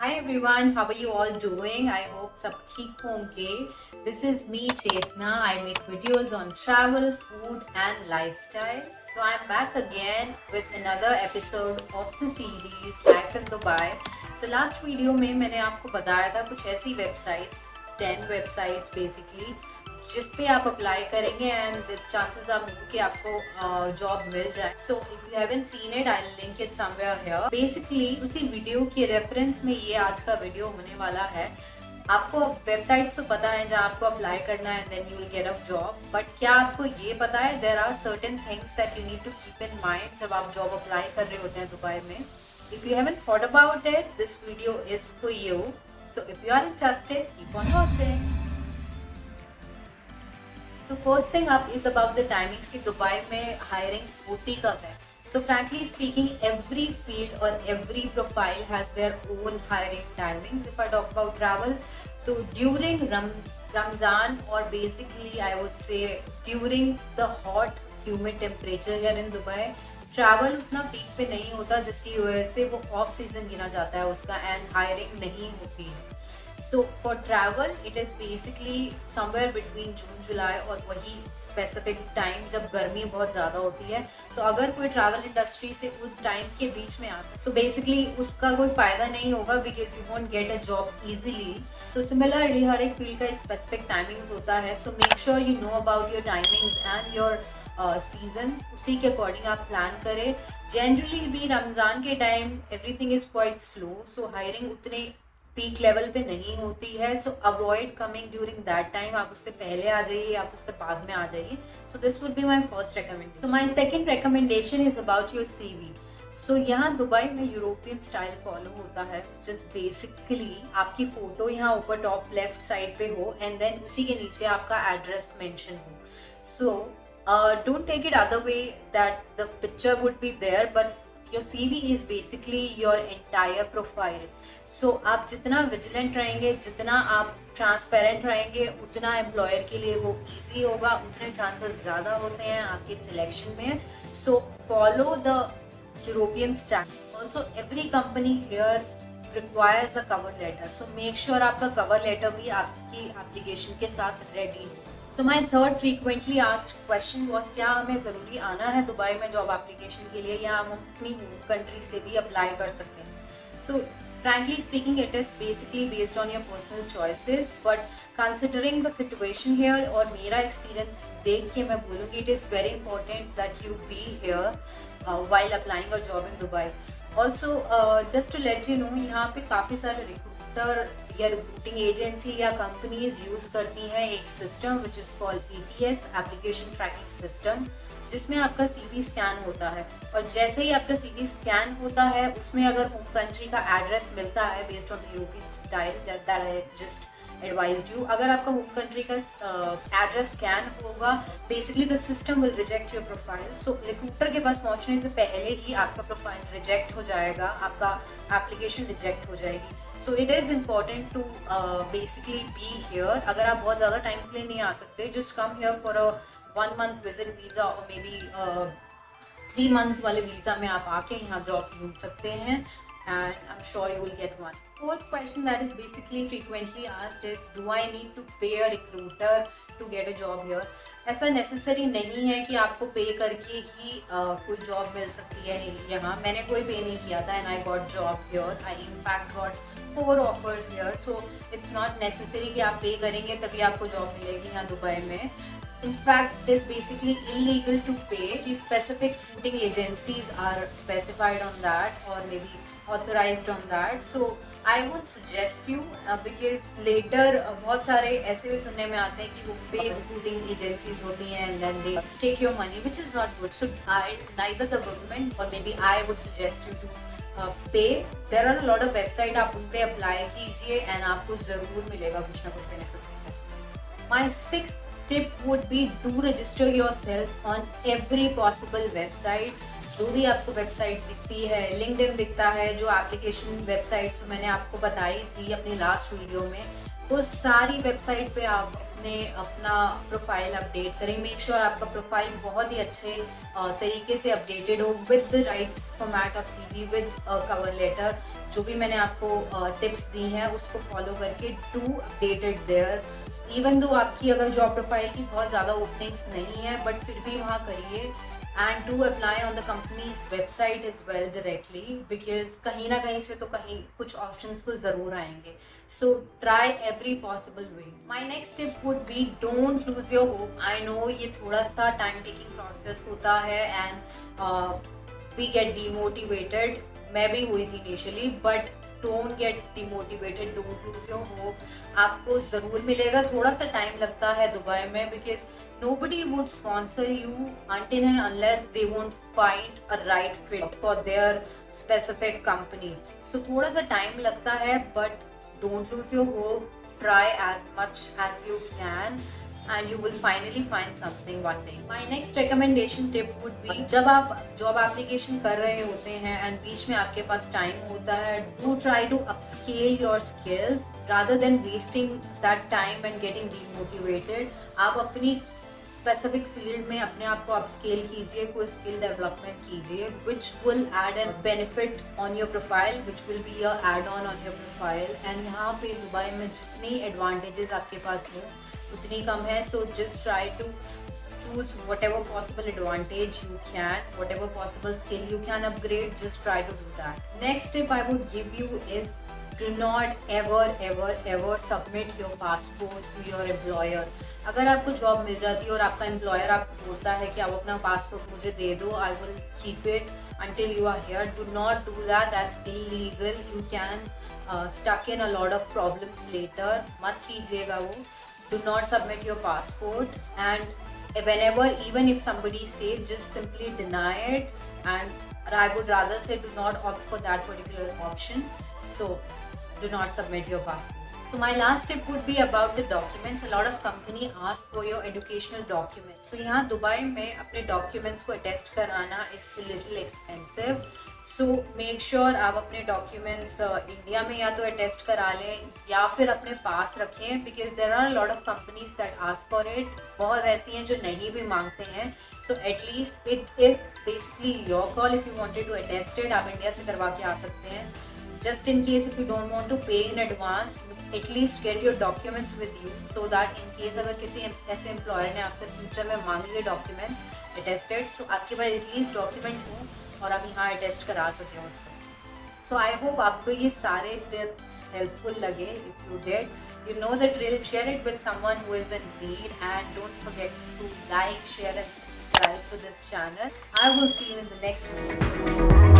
Hi everyone, how are you all doing? I hope सब ठीक होंगे. This is me Chetna. I make videos on travel, food and lifestyle. So I'm back again with another episode of the series Life in Dubai. So last video में मैंने आपको बताया था कुछ ऐसी websites, 10 websites basically जिस पे आप अप्लाई करेंगे एंड चांसेस आर मोर कि आपको जॉब मिल जाए. सो if you haven't seen it I will link it somewhere here. Basically उसी वीडियो के रेफरेंस में ये आज का वीडियो होने वाला है. आपको वेबसाइट्स तो पता है जहाँ आपको अप्लाई करना है then you will get a job, but क्या आपको ये पता है there are certain things that you need to keep in mind जब आप जॉब अप्लाई कर रहे होते हैं दुबई में. If you haven't thought about it this video is for you. So if you are interested keep on watching. So first thing up is about the timings कि Dubai में hiring होती कब है. So frankly speaking, every field or every profile has their own hiring timings. If I talk about travel, so during Ramzan or basically I would say during the hot humid temperature here in Dubai, travel उतना peak पे नहीं होता जिसकी वजह से वो off season गिना जाता है उसका एंड हायरिंग नहीं होती है. So for travel, it is basically somewhere between June, July और वही specific time जब गर्मी बहुत ज़्यादा होती है. तो अगर कोई travel industry से उस time के बीच में आता है, so basically उसका कोई फायदा नहीं होगा because you won't get a job easily. So similarly हर एक field का एक specific timings होता है. So make sure you know about your timings and your season. उसी के according आप plan करें. Generally भी रमज़ान के time everything is quite slow. So hiring उतने पीक लेवल पे नहीं होती है. सो avoid coming during that time. आप उससे पहले आ जाइए, आप उससे बाद में आ जाइए. So this would be my first recommendation. So my second recommendation is about your CV. सो यहाँ दुबई में यूरोपियन स्टाइल फॉलो होता है जिस बेसिकली आपकी फोटो यहाँ ऊपर टॉप लेफ्ट साइड पे हो एंड देन उसी के नीचे आपका एड्रेस मेंशन हो. So don't take it other way that the picture would be there but your CV is basically your entire profile. So आप जितना विजिलेंट रहेंगे, जितना आप ट्रांसपेरेंट रहेंगे, उतना एम्प्लॉयर के लिए वो इजी होगा, उतने चांसेस ज़्यादा होते हैं आपके सिलेक्शन में. So follow the European style. Also every company here requires a cover letter. So make sure आपका कवर लेटर भी आपकी एप्लीकेशन के साथ रेडी हो. So my third frequently asked question was क्या हमें ज़रूरी आना है दुबई में जॉब एप्लीकेशन के लिए या हम अपनी होम कंट्री से भी अप्लाई कर सकते हैं. सो frankly speaking, it is basically based on your personal choices, but considering the situation here और मेरा experience देख के मैं बोलूँगी it is very important that you be here while applying a job in Dubai. Also, just to let you know, यहाँ पे काफ़ी सारे recruiter या recruiting agency या companies use करती हैं एक system which is called ATS, Application Tracking System, जिसमें आपका CV स्कैन होता है. और जैसे ही आपका CV स्कैन होता है उसमें अगर होम कंट्री का एड्रेस मिलता है based on European style that I just advised you, अगर आपका होम कंट्री का एड्रेस स्कैन होगा basically the system will reject your profile. So recruiter के पास पहुंचने से पहले ही आपका प्रोफाइल रिजेक्ट हो जाएगा, आपका एप्लीकेशन रिजेक्ट हो जाएगी. So it is important to basically be here. अगर आप बहुत ज़्यादा टाइम के लिए नहीं आ सकते, just come here for a 1 month visit visa और मे बी 3 months वाले वीज़ा में आप आके यहाँ जॉब ढूंढ सकते हैं and I am sure you will get one. Fourth question that is basically frequently asked is do I need to pay a recruiter to get a job here. ऐसा necessary नहीं है कि आपको पे करके ही कोई जॉब मिल सकती है यहाँ. मैंने कोई पे नहीं किया था and I got job here. I in fact got 4 offers here. So it's not necessary कि आप पे करेंगे तभी आपको जॉब मिलेगी यहाँ दुबई में. In fact, it is basically illegal to pay. The specific recruiting agencies are specified on that or maybe authorized on that. So I would suggest you because later बहुत सारे ऐसे भी सुनने में आते हैं कि वो fake recruiting agencies होती हैं and then they take your money, which is not good. So neither the government or maybe I would suggest you to pay. There are a lot of website आप उन पे apply कीजिए and आपको ज़रूर मिलेगा कुछ ना कुछ benefit. My sixth tip would be do register yourself on every possible website. जो भी आपको वेबसाइट दिखती है, लिंक्डइन दिखता है, जो एप्लीकेशन वेबसाइट्स मैंने आपको बताई थी अपनी लास्ट वीडियो में, वो सारी वेबसाइट पे आप अपना प्रोफाइल अपडेट करें। मेक श्योर आपका प्रोफाइल बहुत ही अच्छे तरीके से अपडेटेड हो with the right format of CV, with cover letter. जो भी मैंने आपको टिप्स दी हैं उसको फॉलो करके do updated there. Even though आपकी अगर जॉब प्रोफाइल की बहुत ज़्यादा ओपनिंग्स नहीं है, बट फिर भी वहाँ करिए। And to apply on the companies website is well directly, because कहीं ना कहीं से तो कहीं कुछ ऑप्शंस तो ज़रूर आएंगे। So try every possible way. My next tip would be don't lose your hope. I know ये थोड़ा सा टाइम टेकिंग प्रोसेस होता है एंड वी गेट डीमोटिवेटेड। मैं भी हुई थी initially, but don't get demotivated, don't lose your hope. आपको ज़रूर मिलेगा, थोड़ा सा टाइम लगता है दुबई में, because nobody would sponsor you until and unless they won't find a right fit for their specific company. So थोड़ा सा टाइम लगता है, but don't lose your hope. Try as much as you can and you will finally find something one day. My next recommendation tip would be, जब आप job application कर रहे होते हैं एंड बीच में आपके पास टाइम होता है, do try to upscale your skills rather than wasting that time and getting demotivated. आप अपनी स्पेसिफिक फील्ड में अपने आप को अपस्केल कीजिए, कोई स्किल डेवलपमेंट कीजिए which will add an benefit on your profile, which will be a add on your profile. And यहाँ पे दुबई में जितनी एडवांटेजेस आपके पास हो उतनी कम है। So just try to choose whatever possible advantage you can, whatever possible skill you can upgrade, just try to do that. Next tip I would give you is do not ever submit your passport to your employer. अगर आपको job मिल जाती है और आपका employer आपको बोलता है कि आप अपना पासपोर्ट मुझे दे दो, I will keep it until you are here, do not do that. That's illegal. You can stuck in a lot of problems later. मत कीजिएगा वो. Do not submit your passport, and whenever, even if somebody says, just simply deny it, and I would rather say do not opt for that particular option. So do not submit your passport. So my last tip would be about the documents. A lot of company ask for your educational documents. So यहाँ Dubai में अपने documents को attest कराना is a little expensive. So make sure आप अपने documents India में या तो attest करा लें या फिर अपने पास रखें, because there are a lot of companies that ask for it. बहुत ऐसी हैं जो नहीं भी मांगते हैं. So at least it is basically your call if you wanted to attest it. आप इंडिया से करवा के आ सकते हैं. Just in case if you don't want to pay in advance, at least get your documents with you, so that in case अगर किसी ऐसे employer ने आपसे फ्यूचर में मांग लिए डॉक्यूमेंट्स अटेस्टेड, सो आपके पास एटलीस्ट डॉक्यूमेंट हो और आप यहाँ अटेस्ट करा सकें उसको। सो आई होप आपको ये सारे टिप्स हेल्पफुल लगे। If you did, you know the drill, share it with someone who is in need, and don't forget to like, share and subscribe to this channel. I will see you in the next video.